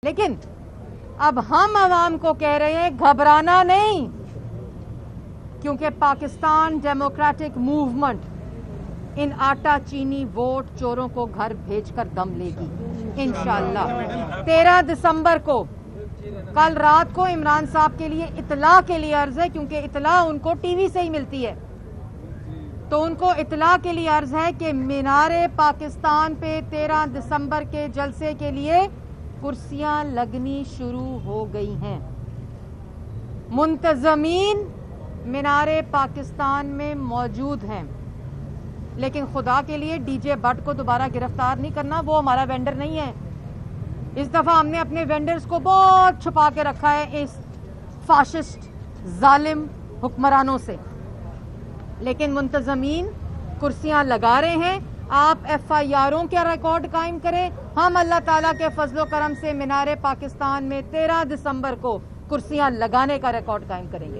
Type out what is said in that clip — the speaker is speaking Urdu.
لیکن اب ہم عوام کو کہہ رہے ہیں گھبرانا نہیں، کیونکہ پاکستان ڈیموکریٹک موومنٹ ان آٹا چینی ووٹ چوروں کو گھر بھیج کر دم لے گی انشاءاللہ۔ 13 دسمبر کو کل رات کو عمران صاحب کے لیے اطلاع کے لیے عرض ہے، کیونکہ اطلاع ان کو ٹی وی سے ہی ملتی ہے، تو ان کو اطلاع کے لیے عرض ہے کہ مینار پاکستان پہ 13 دسمبر کے جلسے کے لیے کرسیاں لگنی شروع ہو گئی ہیں۔ منتظمین مینار پاکستان میں موجود ہیں، لیکن خدا کے لیے ڈی جے بٹ کو دوبارہ گرفتار نہیں کرنا، وہ ہمارا وینڈر نہیں ہے۔ اس دفعہ ہم نے اپنے وینڈرز کو بہت چھپا کے رکھا ہے اس فاشسٹ ظالم حکمرانوں سے، لیکن منتظمین کرسیاں لگا رہے ہیں۔ آپ ایف آئی آروں کا ریکارڈ قائم کریں، ہم اللہ تعالیٰ کے فضل و کرم سے مینار پاکستان میں 13 دسمبر کو کرسیاں لگانے کا ریکارڈ قائم کریں گے۔